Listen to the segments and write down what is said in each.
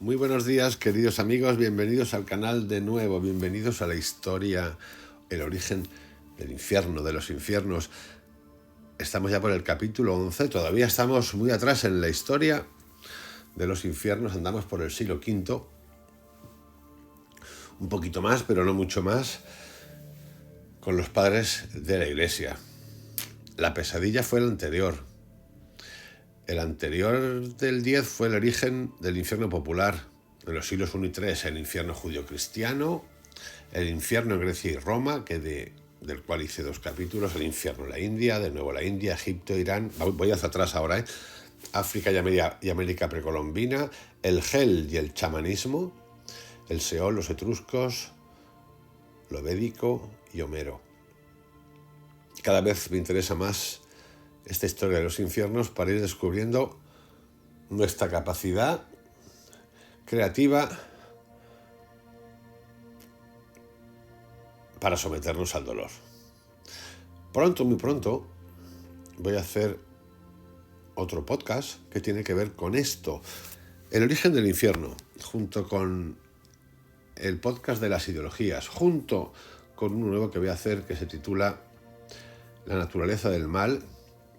Muy buenos días, queridos amigos, bienvenidos al canal de nuevo, bienvenidos a la historia, el origen del infierno, de los infiernos. Estamos ya por el capítulo 11, todavía estamos muy atrás en la historia de los infiernos, andamos por el siglo V, un poquito más, pero no mucho más, con los padres de la Iglesia. La pesadilla fue el anterior. El anterior del 10 fue el origen del infierno popular, en los siglos 1 y 3, el infierno judío-cristiano, el infierno en Grecia y Roma, del cual hice 2 capítulos, el infierno en la India, de nuevo la India, Egipto, Irán, voy hacia atrás ahora, África y América precolombina, el Hel y el chamanismo, el Seol, los etruscos, lo védico y Homero. Cada vez me interesa más esta historia de los infiernos para ir descubriendo nuestra capacidad creativa para someternos al dolor. Pronto, muy pronto, voy a hacer otro podcast que tiene que ver con esto, el origen del infierno, junto con el podcast de las ideologías, junto con uno nuevo que voy a hacer que se titula La naturaleza del mal,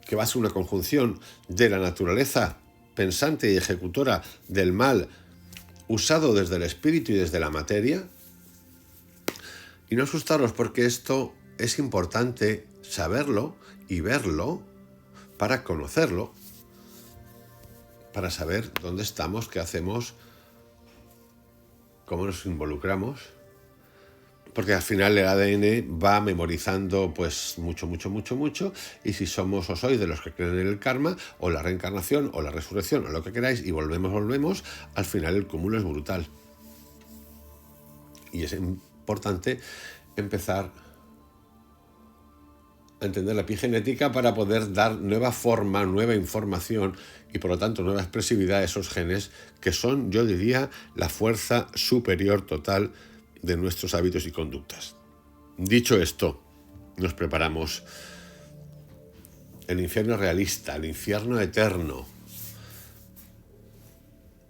que va a ser una conjunción de la naturaleza pensante y ejecutora del mal usado desde el espíritu y desde la materia. Y no asustaros, porque esto es importante saberlo y verlo para conocerlo, para saber dónde estamos, qué hacemos, cómo nos involucramos, porque al final el ADN va memorizando pues mucho, y si somos o sois de los que creen en el karma, o la reencarnación, o la resurrección, o lo que queráis, y volvemos, al final el cúmulo es brutal. Y es importante empezar a entender la epigenética para poder dar nueva forma, nueva información y por lo tanto nueva expresividad a esos genes que son, yo diría, la fuerza superior total de nuestros hábitos y conductas. Dicho esto, nos preparamos. El infierno realista, el infierno eterno.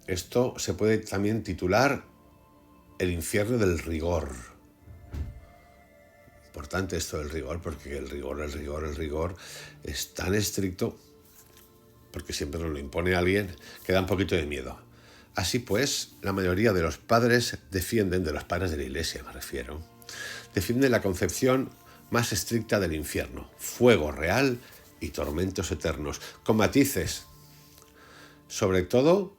Esto se puede también titular el infierno del rigor. Importante esto del rigor, porque el rigor es tan estricto, porque siempre nos lo impone alguien, que da un poquito de miedo. Así pues, la mayoría de los padres de los padres de la Iglesia me refiero, defienden la concepción más estricta del infierno: fuego real y tormentos eternos, con matices. Sobre todo,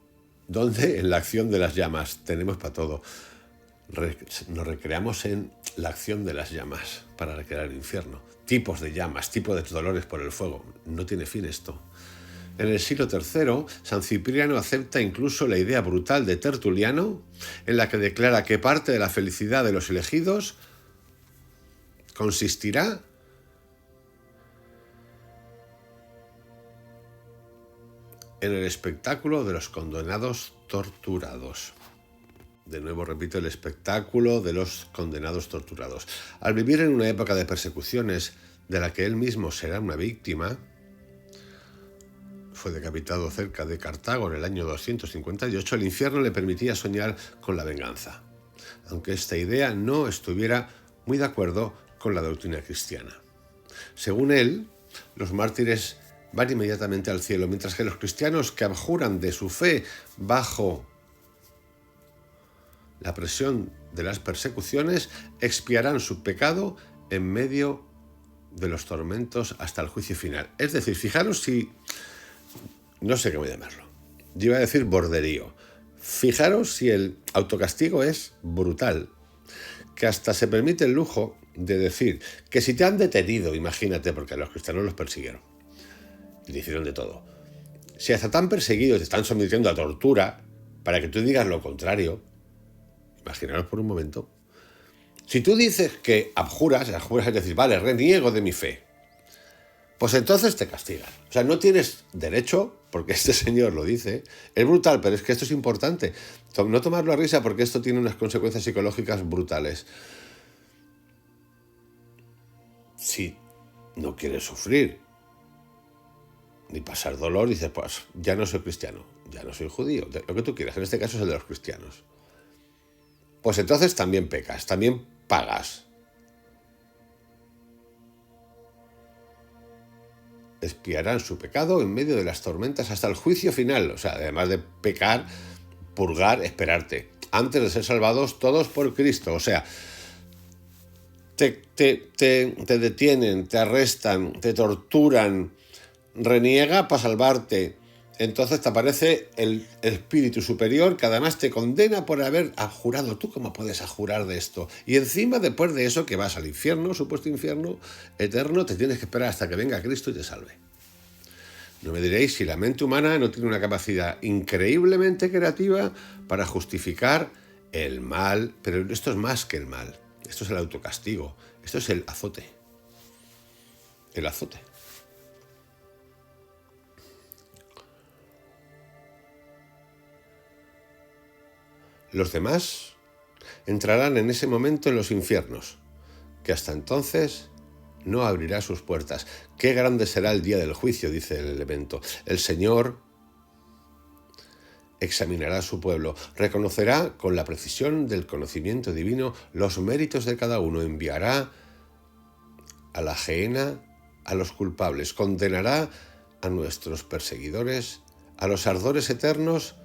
donde en la acción de las llamas tenemos para todo. Nos recreamos en la acción de las llamas para recrear el infierno. Tipos de llamas, tipos de dolores por el fuego. No tiene fin esto. En el siglo III, San Cipriano acepta incluso la idea brutal de Tertuliano, en la que declara que parte de la felicidad de los elegidos consistirá en el espectáculo de los condenados torturados. De nuevo repito, el espectáculo de los condenados torturados. Al vivir en una época de persecuciones de la que él mismo será una víctima, fue decapitado cerca de Cartago en el año 258, el infierno le permitía soñar con la venganza, aunque esta idea no estuviera muy de acuerdo con la doctrina cristiana. Según él, los mártires van inmediatamente al cielo, mientras que los cristianos que abjuran de su fe bajo la presión de las persecuciones expiarán su pecado en medio de los tormentos hasta el juicio final. Es decir, fijaros si... no sé cómo llamarlo. Yo iba a decir borderío. Fijaros si el autocastigo es brutal, que hasta se permite el lujo de decir que si te han detenido, imagínate, porque a los cristianos los persiguieron y le hicieron de todo. Si hasta tan perseguidos te están sometiendo a tortura para que tú digas lo contrario, imaginaros por un momento. Si tú dices que abjuras es decir, vale, reniego de mi fe, pues entonces te castigan. O sea, no tienes derecho, porque este señor lo dice. Es brutal, pero es que esto es importante. No tomarlo a risa, porque esto tiene unas consecuencias psicológicas brutales. Si no quieres sufrir ni pasar dolor, dices, pues ya no soy cristiano, ya no soy judío, lo que tú quieras, en este caso es el de los cristianos. Pues entonces también pecas, también pagas. Expiarán su pecado en medio de las tormentas hasta el juicio final. O sea, además de pecar, purgar, esperarte. Antes de ser salvados todos por Cristo. O sea, te detienen, te arrestan, te torturan, reniega para salvarte. Entonces te aparece el espíritu superior que además te condena por haber abjurado. ¿Tú cómo puedes abjurar de esto? Y encima, después de eso, que vas al infierno, supuesto infierno eterno, te tienes que esperar hasta que venga Cristo y te salve. No me diréis si la mente humana no tiene una capacidad increíblemente creativa para justificar el mal, pero esto es más que el mal. Esto es el autocastigo. Esto es el azote. El azote. Los demás entrarán en ese momento en los infiernos, que hasta entonces no abrirá sus puertas. Qué grande será el día del juicio, dice el elemento. El Señor examinará a su pueblo, reconocerá con la precisión del conocimiento divino los méritos de cada uno, enviará a la gehenna a los culpables, condenará a nuestros perseguidores, a los ardores eternos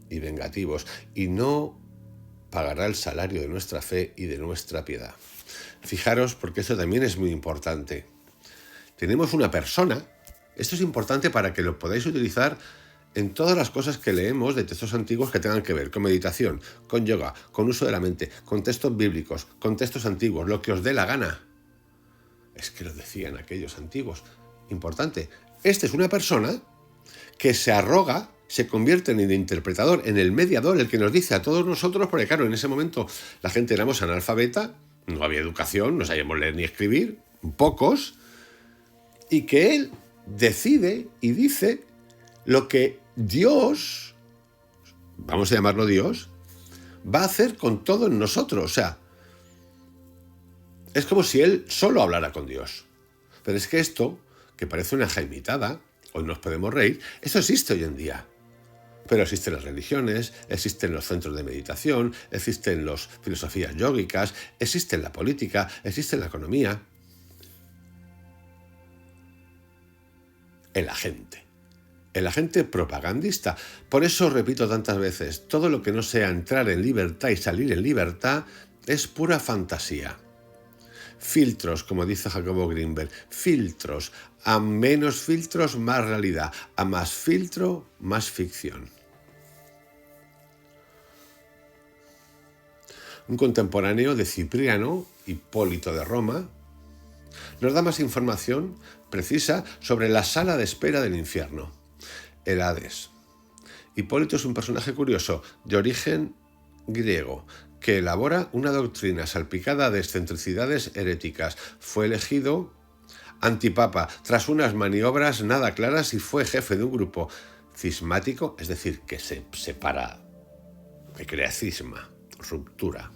y vengativos, y no pagará el salario de nuestra fe y de nuestra piedad. Fijaros, porque esto también es muy importante. Tenemos una persona, esto es importante para que lo podáis utilizar en todas las cosas que leemos de textos antiguos que tengan que ver con meditación, con yoga, con uso de la mente, con textos bíblicos, con textos antiguos, lo que os dé la gana. Es que lo decían aquellos antiguos. Importante. Esta es una persona que se arroga, se convierte en el interpretador, en el mediador, el que nos dice a todos nosotros, porque claro, en ese momento la gente éramos analfabeta, no había educación, no sabíamos leer ni escribir, pocos, y que él decide y dice lo que Dios, vamos a llamarlo Dios, va a hacer con todo en nosotros. O sea, es como si él solo hablara con Dios. Pero es que esto, que parece una jaimitada, hoy nos podemos reír, eso existe hoy en día. Pero existen las religiones, existen los centros de meditación, existen las filosofías yógicas, existe la política, existe la economía. El agente propagandista. Por eso repito tantas veces, todo lo que no sea entrar en libertad y salir en libertad es pura fantasía. Filtros, como dice Jacobo Greenberg, filtros. A menos filtros, más realidad. A más filtro, más ficción. Un contemporáneo de Cipriano, Hipólito de Roma, nos da más información precisa sobre la sala de espera del infierno, el Hades. Hipólito es un personaje curioso, de origen griego, que elabora una doctrina salpicada de excentricidades heréticas. Fue elegido antipapa tras unas maniobras nada claras y fue jefe de un grupo cismático, es decir, que se separa, que crea cisma, ruptura,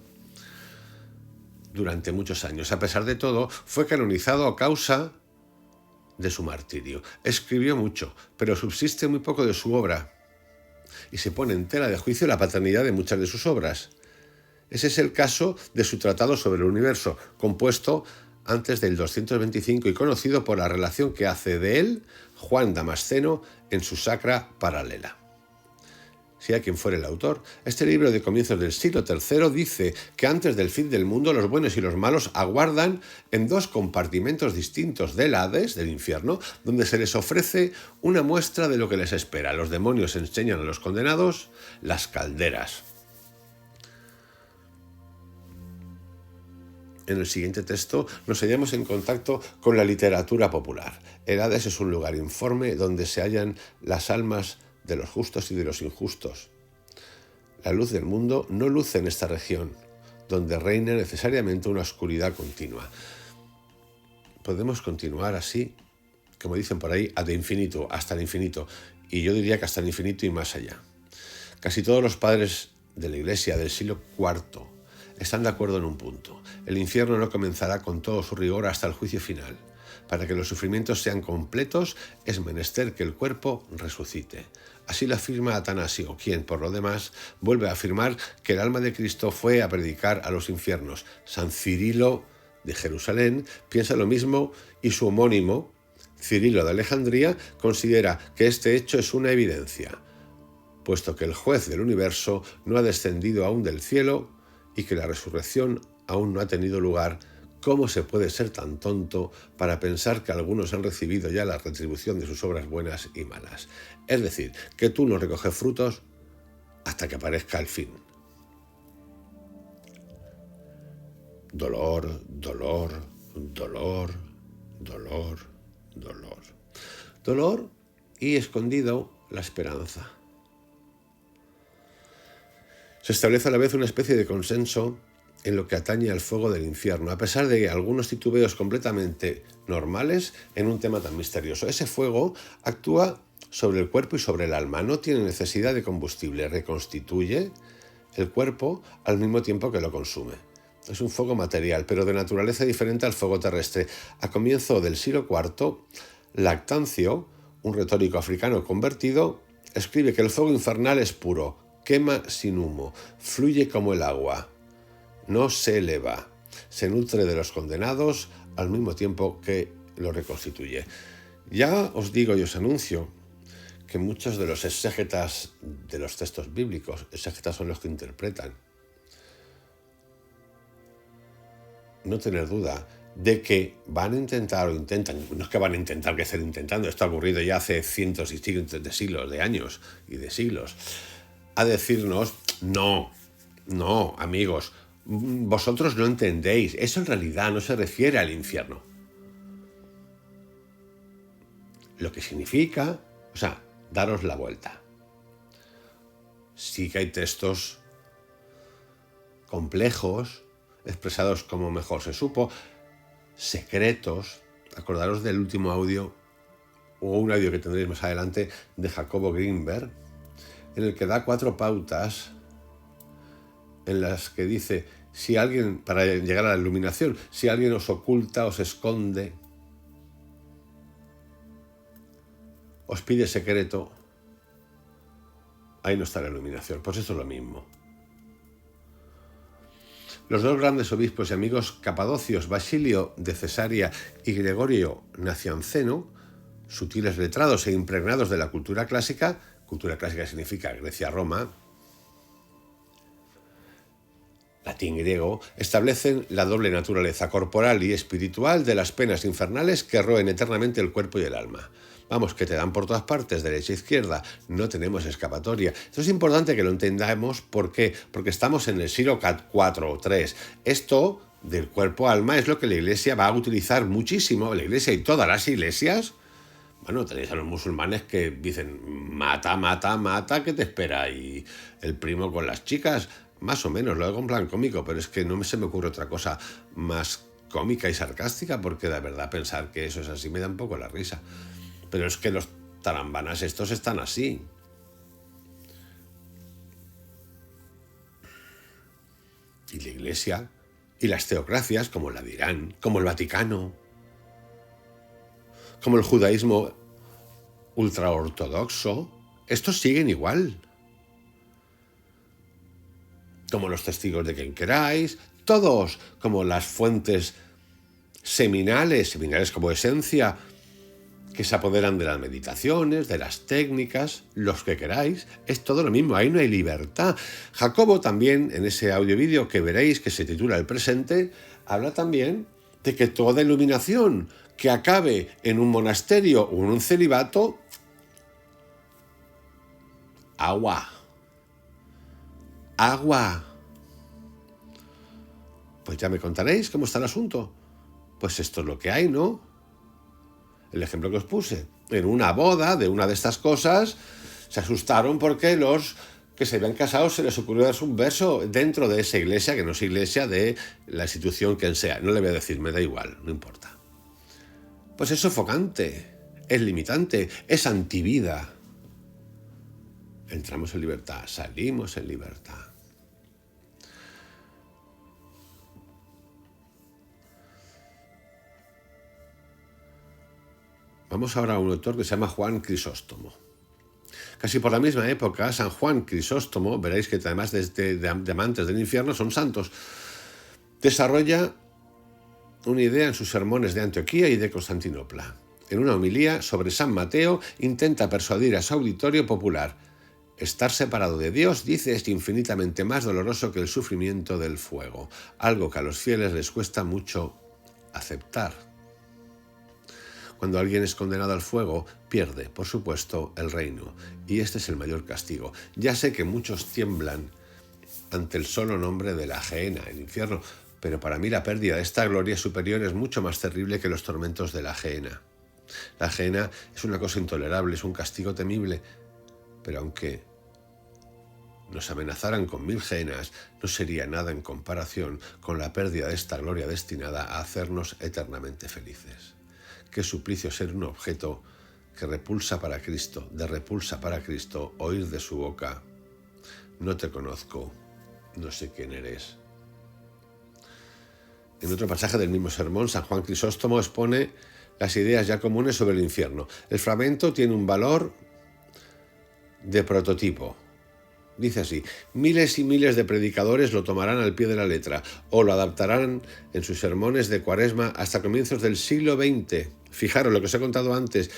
durante muchos años. A pesar de todo, fue canonizado a causa de su martirio. Escribió mucho, pero subsiste muy poco de su obra y se pone en tela de juicio la paternidad de muchas de sus obras. Ese es el caso de su tratado sobre el universo, compuesto antes del 225 y conocido por la relación que hace de él Juan Damasceno en su Sacra Paralela. Sea quien fuere el autor, este libro de comienzos del siglo III dice que antes del fin del mundo los buenos y los malos aguardan en dos compartimentos distintos del Hades, del infierno, donde se les ofrece una muestra de lo que les espera. Los demonios enseñan a los condenados las calderas. En el siguiente texto nos hallamos en contacto con la literatura popular. El Hades es un lugar informe donde se hallan las almas de los justos y de los injustos. La luz del mundo no luce en esta región, donde reina necesariamente una oscuridad continua. Podemos continuar así, como dicen por ahí, ad infinito, hasta el infinito, y yo diría que hasta el infinito y más allá. Casi todos los padres de la Iglesia del siglo IV están de acuerdo en un punto. El infierno no comenzará con todo su rigor hasta el juicio final. Para que los sufrimientos sean completos, es menester que el cuerpo resucite. Así lo afirma Atanasio, quien, por lo demás, vuelve a afirmar que el alma de Cristo fue a predicar a los infiernos. San Cirilo de Jerusalén piensa lo mismo y su homónimo, Cirilo de Alejandría, considera que este hecho es una evidencia, puesto que el juez del universo no ha descendido aún del cielo y que la resurrección aún no ha tenido lugar. ¿Cómo se puede ser tan tonto para pensar que algunos han recibido ya la retribución de sus obras buenas y malas? Es decir, que tú no recoges frutos hasta que aparezca el fin. Dolor, dolor, dolor, dolor, dolor. Dolor y escondido la esperanza. Se establece a la vez una especie de consenso en lo que atañe al fuego del infierno, a pesar de algunos titubeos completamente normales en un tema tan misterioso. Ese fuego actúa sobre el cuerpo y sobre el alma, no tiene necesidad de combustible, reconstituye el cuerpo al mismo tiempo que lo consume. Es un fuego material, pero de naturaleza diferente al fuego terrestre. A comienzo del siglo IV, Lactancio, un retórico africano convertido, escribe que el fuego infernal es puro, quema sin humo, fluye como el agua, no se eleva, se nutre de los condenados al mismo tiempo que lo reconstituye. Ya os digo y os anuncio que muchos de los exégetas de los textos bíblicos, exégetas son los que interpretan, no tener duda de que van a intentar o intentan, no es que van a intentar que estén intentando, esto ha ocurrido ya hace cientos y cientos de siglos, de años y de siglos, a decirnos, no, amigos, vosotros no entendéis, eso en realidad no se refiere al infierno. Lo que significa, daros la vuelta. Sí que hay textos complejos, expresados como mejor se supo, secretos. Acordaros del último audio, o un audio que tendréis más adelante, de Jacobo Greenberg, en el que da 4 pautas en las que dice, si alguien, para llegar a la iluminación, si alguien os oculta, os esconde, os pide secreto, ahí no está la iluminación. Pues eso es lo mismo. Los dos grandes obispos y amigos capadocios, Basilio de Cesarea y Gregorio Nacianceno, sutiles letrados e impregnados de la cultura clásica significa Grecia-Roma, latín-griego, establecen la doble naturaleza corporal y espiritual de las penas infernales que roen eternamente el cuerpo y el alma. Vamos, que te dan por todas partes, derecha e izquierda, no tenemos escapatoria. Esto es importante que lo entendamos, ¿por qué? Porque estamos en el siglo IV o III. Esto del cuerpo-alma es lo que la Iglesia va a utilizar muchísimo, la Iglesia y todas las iglesias. Bueno, tenéis a los musulmanes que dicen, mata, mata, mata, ¿qué te espera? Y el primo con las chicas, más o menos, lo hago en plan cómico, pero es que no se me ocurre otra cosa más cómica y sarcástica, porque de verdad pensar que eso es así me da un poco la risa. Pero es que los tarambanas estos están así. Y la Iglesia, y las teocracias, como la de Irán, como el Vaticano, como el judaísmo ultraortodoxo, estos siguen igual. Como los testigos de quien queráis, todos, como las fuentes seminales como esencia, que se apoderan de las meditaciones, de las técnicas, los que queráis, es todo lo mismo, ahí no hay libertad. Jacobo también, en ese audio-vídeo que veréis que se titula El presente, habla también de que toda iluminación que acabe en un monasterio o en un celibato, agua. Pues ya me contaréis cómo está el asunto. Pues esto es lo que hay, ¿no? El ejemplo que os puse. En una boda de una de estas cosas, se asustaron porque los que se habían casado se les ocurrió darse un beso dentro de esa iglesia, que no es iglesia de la institución quien sea. No le voy a decir, me da igual, no importa. Pues es sofocante, es limitante, es antivida. Entramos en libertad, salimos en libertad. Vamos ahora a un autor que se llama Juan Crisóstomo. Casi por la misma época, San Juan Crisóstomo, veréis que además de amantes del infierno son santos, desarrolla una idea en sus sermones de Antioquía y de Constantinopla. En una homilía sobre San Mateo intenta persuadir a su auditorio popular: estar separado de Dios, dice, es infinitamente más doloroso que el sufrimiento del fuego, algo que a los fieles les cuesta mucho aceptar. Cuando alguien es condenado al fuego, pierde, por supuesto, el reino, y este es el mayor castigo. Ya sé que muchos tiemblan ante el solo nombre de la gehenna, el infierno, pero para mí la pérdida de esta gloria superior es mucho más terrible que los tormentos de la gehenna. La gehenna es una cosa intolerable, es un castigo temible, pero aunque nos amenazaran con 1000 gehennas, no sería nada en comparación con la pérdida de esta gloria destinada a hacernos eternamente felices. Qué suplicio ser un objeto que repulsa para Cristo, oír de su boca: no te conozco, no sé quién eres. En otro pasaje del mismo sermón, San Juan Crisóstomo expone las ideas ya comunes sobre el infierno. El fragmento tiene un valor de prototipo. Dice así: miles y miles de predicadores lo tomarán al pie de la letra o lo adaptarán en sus sermones de Cuaresma hasta comienzos del siglo XX. Fijaros lo que os he contado antes.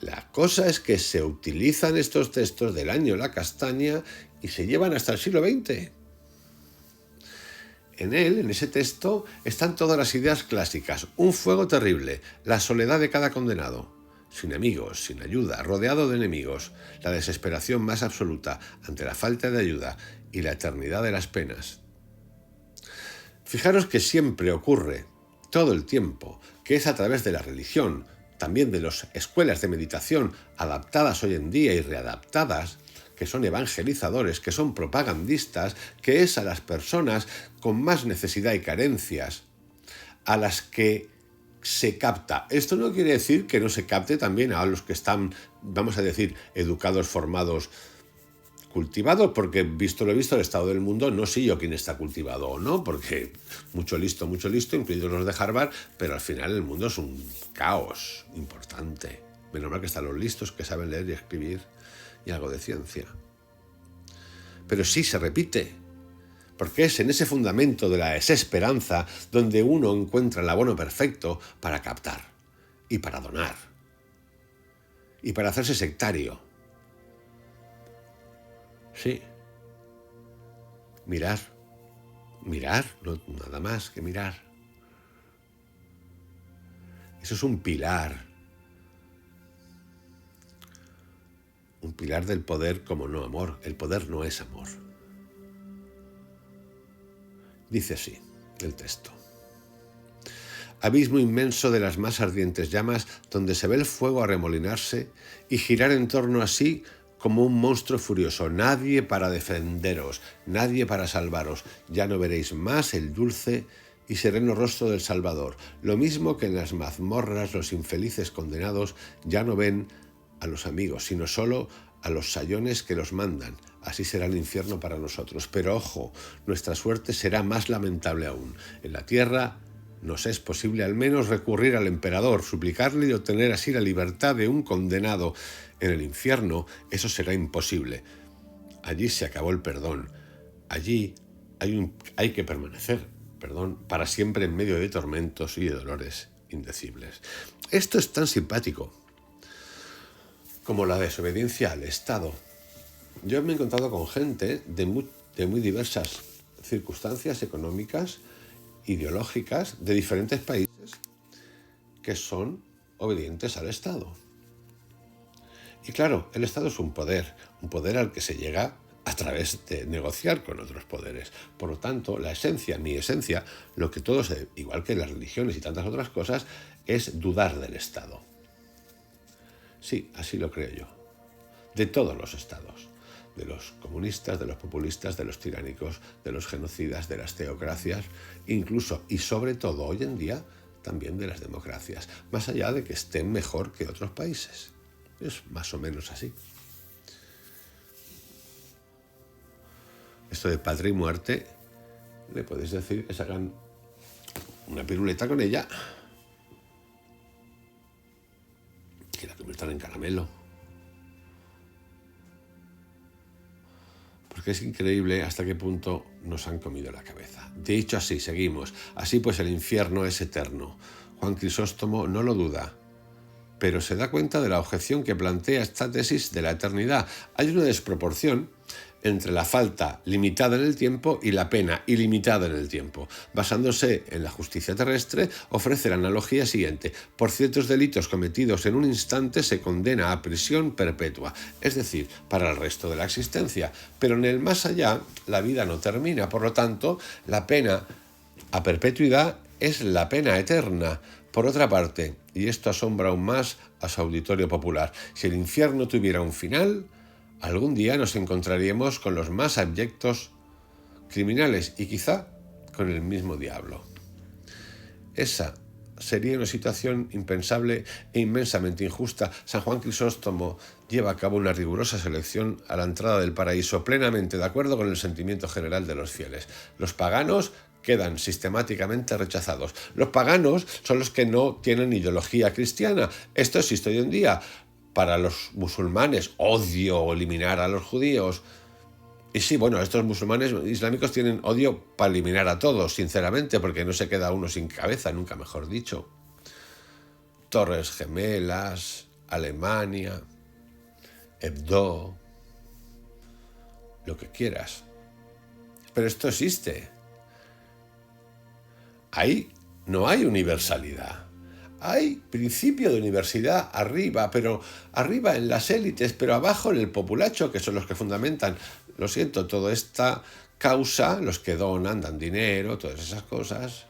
La cosa es que se utilizan estos textos del año la castaña y se llevan hasta el siglo XX. En él, en ese texto, están todas las ideas clásicas: un fuego terrible, la soledad de cada condenado, sin amigos, sin ayuda, rodeado de enemigos, la desesperación más absoluta ante la falta de ayuda y la eternidad de las penas. Fijaros que siempre ocurre, todo el tiempo, que es a través de la religión, también de las escuelas de meditación adaptadas hoy en día y readaptadas, que son evangelizadores, que son propagandistas, que es a las personas con más necesidad y carencias a las que se capta. Esto no quiere decir que no se capte también a los que están, vamos a decir, educados, formados, cultivados, porque visto lo visto, el estado del mundo, no sé yo quién está cultivado o no, porque mucho listo, incluidos los de Harvard, pero al final el mundo es un caos importante. Menos mal que están los listos, que saben leer y escribir y algo de ciencia. Pero sí se repite, porque es en ese fundamento de la desesperanza donde uno encuentra el abono perfecto para captar y para donar y para hacerse sectario. Sí. Mirar, no, nada más que mirar. Eso es un pilar del poder como no amor. El poder no es amor. Dice así el texto: abismo inmenso de las más ardientes llamas, donde se ve el fuego arremolinarse y girar en torno a sí como un monstruo furioso. Nadie para defenderos, nadie para salvaros. Ya no veréis más el dulce y sereno rostro del Salvador. Lo mismo que en las mazmorras los infelices condenados ya no ven a los amigos, sino solo a los sayones que los mandan. Así será el infierno para nosotros. Pero ojo, nuestra suerte será más lamentable aún. En la tierra nos es posible al menos recurrir al emperador, suplicarle y obtener así la libertad de un condenado. En el infierno eso será imposible. Allí se acabó el perdón. Allí hay que permanecer, para siempre en medio de tormentos y de dolores indecibles. Esto es tan simpático como la desobediencia al Estado. Yo me he encontrado con gente de muy diversas circunstancias económicas, ideológicas, de diferentes países, que son obedientes al Estado. Y claro, el Estado es un poder al que se llega a través de negociar con otros poderes. Por lo tanto, mi esencia, lo que todos, igual que las religiones y tantas otras cosas, es dudar del Estado. Sí, así lo creo yo. De todos los estados. De los comunistas, de los populistas, de los tiránicos, de los genocidas, de las teocracias, incluso y sobre todo hoy en día también de las democracias, más allá de que estén mejor que otros países. Es más o menos así. Esto de patria y muerte, le podéis decir que sacan una piruleta con ella. conviertan en caramelo. Porque es increíble hasta qué punto nos han comido la cabeza. Dicho así, seguimos. Así pues el infierno es eterno. Juan Crisóstomo no lo duda, pero se da cuenta de la objeción que plantea esta tesis de la eternidad. Hay una desproporción entre la falta limitada en el tiempo y la pena ilimitada en el tiempo. Basándose en la justicia terrestre, ofrece la analogía siguiente. Por ciertos delitos cometidos en un instante se condena a prisión perpetua, es decir, para el resto de la existencia. Pero en el más allá, la vida no termina. Por lo tanto, la pena a perpetuidad es la pena eterna. Por otra parte, y esto asombra aún más a su auditorio popular, si el infierno tuviera un final, algún día nos encontraríamos con los más abyectos criminales y quizá con el mismo diablo. Esa sería una situación impensable e inmensamente injusta. San Juan Crisóstomo lleva a cabo una rigurosa selección a la entrada del paraíso, plenamente de acuerdo con el sentimiento general de los fieles. Los paganos quedan sistemáticamente rechazados. Los paganos son los que no tienen ideología cristiana. Esto existe hoy en día. Para los musulmanes, odio o eliminar a los judíos. Y sí, bueno, estos musulmanes islámicos tienen odio para eliminar a todos, sinceramente, porque no se queda uno sin cabeza, nunca mejor dicho. Torres Gemelas, Alemania, Hebdo, lo que quieras. Pero esto existe. Ahí no hay universalidad. Hay principio de universidad arriba, pero arriba en las élites, pero abajo en el populacho, que son los que fundamentan, lo siento, toda esta causa, los que donan, dan dinero, todas esas cosas.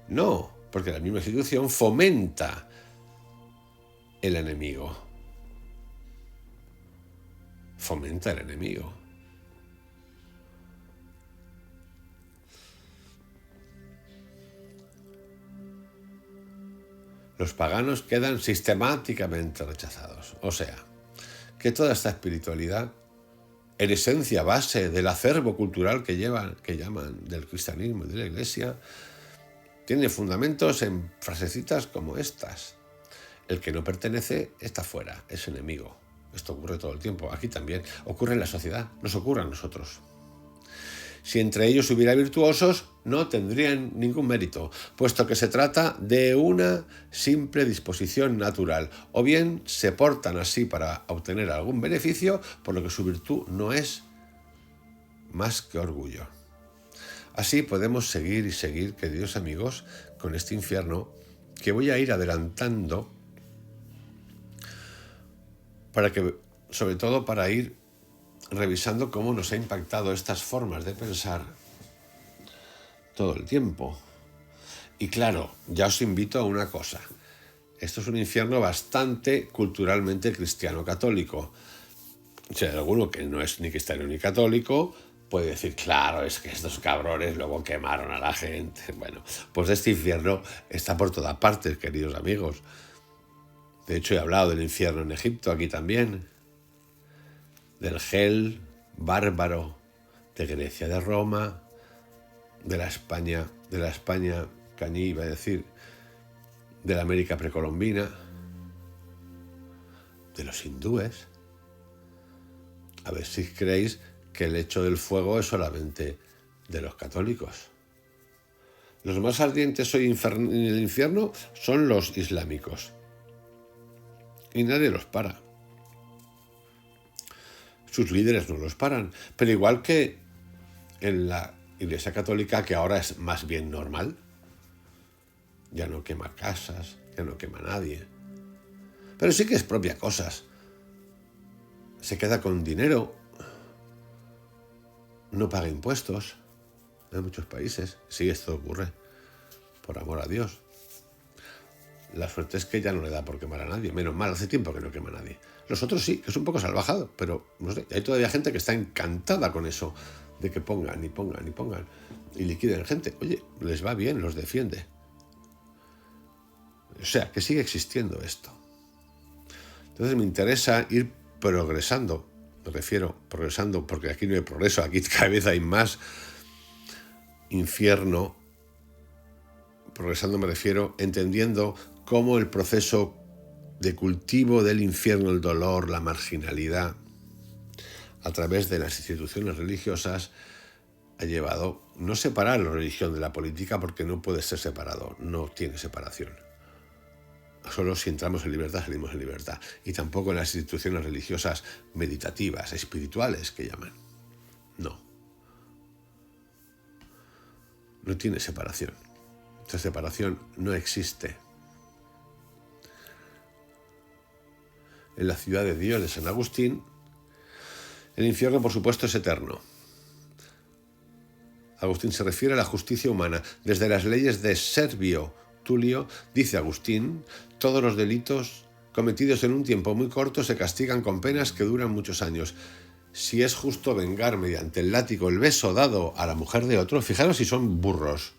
No, porque la misma institución fomenta el enemigo. Fomenta el enemigo. Los paganos quedan sistemáticamente rechazados. O sea, que toda esta espiritualidad, en esencia base del acervo cultural que llaman del cristianismo y de la Iglesia, tiene fundamentos en frasecitas como estas. El que no pertenece está fuera, es enemigo. Esto ocurre todo el tiempo. Aquí también ocurre en la sociedad, nos ocurre a nosotros. Si entre ellos hubiera virtuosos, no tendrían ningún mérito, puesto que se trata de una simple disposición natural, o bien se portan así para obtener algún beneficio, por lo que su virtud no es más que orgullo. Así podemos seguir y seguir, queridos amigos, con este infierno que voy a ir adelantando sobre todo para ir revisando cómo nos ha impactado estas formas de pensar todo el tiempo. Y claro, ya os invito a una cosa. Esto es un infierno bastante culturalmente cristiano-católico. Si hay alguno que no es ni cristiano ni católico, puede decir, claro, es que estos cabrones luego quemaron a la gente. Bueno, pues este infierno está por todas partes, queridos amigos. De hecho, he hablado del infierno en Egipto, aquí también. Del Hel bárbaro de Grecia, de Roma, de la España cañí, iba a decir, de la América precolombina, de los hindúes. A ver si creéis que el hecho del fuego es solamente de los católicos. Los más ardientes hoy en el infierno son los islámicos. Y nadie los para. Sus líderes no los paran, pero igual que en la Iglesia Católica, que ahora es más bien normal, ya no quema casas, ya no quema nadie, pero sí que expropia cosas, se queda con dinero, no paga impuestos en muchos países. Sí, esto ocurre, por amor a Dios. La suerte es que ya no le da por quemar a nadie, menos mal, hace tiempo que no quema a nadie. Los otros sí, que es un poco salvajado, pero no sé, hay todavía gente que está encantada con eso, de que pongan y liquiden gente. Oye, les va bien, los defiende. O sea, que sigue existiendo esto. Entonces me interesa ir progresando, me refiero, progresando, porque aquí no hay progreso, aquí cada vez hay más infierno. Progresando me refiero entendiendo cómo el proceso de cultivo del infierno, el dolor, la marginalidad, a través de las instituciones religiosas, ha llevado no separar la religión de la política, porque no puede ser separado, no tiene separación. Solo si entramos en libertad salimos en libertad. Y tampoco en las instituciones religiosas meditativas, espirituales, que llaman. No. No tiene separación. Esta separación no existe. En la ciudad de Dios de San Agustín, el infierno, por supuesto, es eterno. Agustín se refiere a la justicia humana. Desde las leyes de Servio Tulio, dice Agustín, todos los delitos cometidos en un tiempo muy corto se castigan con penas que duran muchos años. Si es justo vengar mediante el látigo el beso dado a la mujer de otro, fijaros si son burros.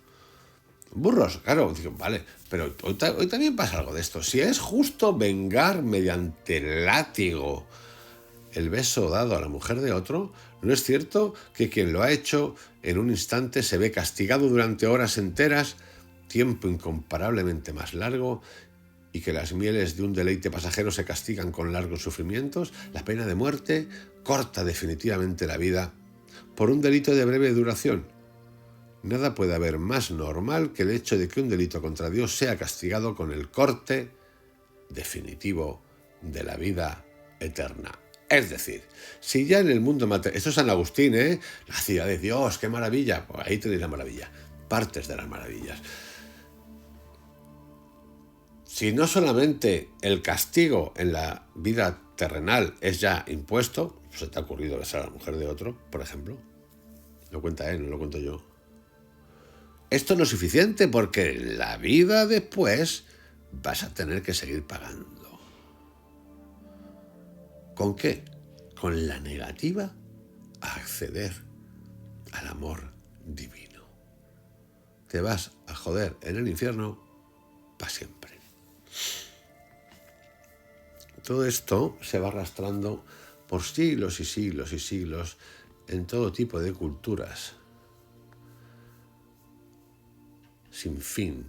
Burros, claro, digo, vale, pero hoy también pasa algo de esto. Si es justo vengar mediante el látigo el beso dado a la mujer de otro, ¿no es cierto que quien lo ha hecho en un instante se ve castigado durante horas enteras, tiempo incomparablemente más largo, y que las mieles de un deleite pasajero se castigan con largos sufrimientos? La pena de muerte corta definitivamente la vida por un delito de breve duración. Nada puede haber más normal que el hecho de que un delito contra Dios sea castigado con el corte definitivo de la vida eterna. Es decir, si ya en el mundo material... Esto es San Agustín, ¿eh? La ciudad de Dios, qué maravilla. Pues ahí tenéis la maravilla. Partes de las maravillas. Si no solamente el castigo en la vida terrenal es ya impuesto, ¿se te ha ocurrido besar a la mujer de otro, por ejemplo? Lo cuenta él, no lo cuento yo. Esto no es suficiente, porque en la vida después vas a tener que seguir pagando. ¿Con qué? Con la negativa a acceder al amor divino. Te vas a joder en el infierno para siempre. Todo esto se va arrastrando por siglos y siglos y siglos en todo tipo de culturas. Sin fin,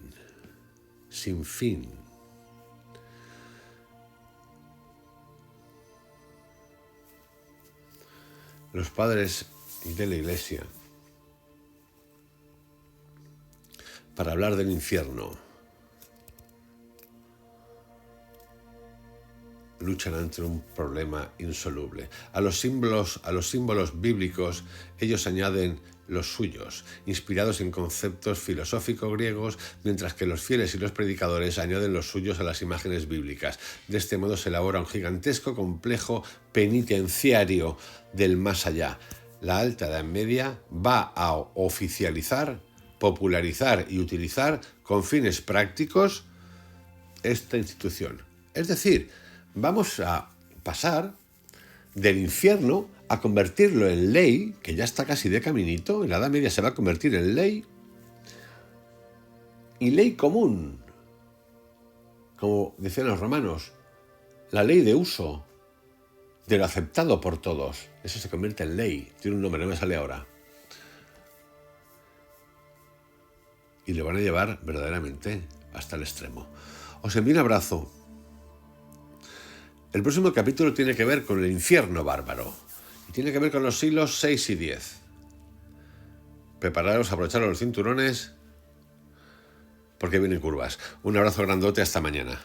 sin fin. Los padres de la Iglesia, para hablar del infierno, luchan ante un problema insoluble. A los símbolos bíblicos, ellos añaden los suyos, inspirados en conceptos filosóficos griegos, mientras que los fieles y los predicadores añaden los suyos a las imágenes bíblicas. De este modo se elabora un gigantesco complejo penitenciario del más allá. La Alta Edad Media va a oficializar, popularizar y utilizar con fines prácticos esta institución. Es decir, vamos a pasar del infierno a convertirlo en ley, que ya está casi de caminito. En la Edad Media se va a convertir en ley, y ley común, como decían los romanos, la ley de uso, de lo aceptado por todos. Eso se convierte en ley, tiene un nombre, no me sale ahora. Y lo van a llevar verdaderamente hasta el extremo. Os envío un abrazo. El próximo capítulo tiene que ver con el infierno bárbaro. Y tiene que ver con los siglos 6 y 10. Prepararos, abrocharos los cinturones, porque vienen curvas. Un abrazo grandote, hasta mañana.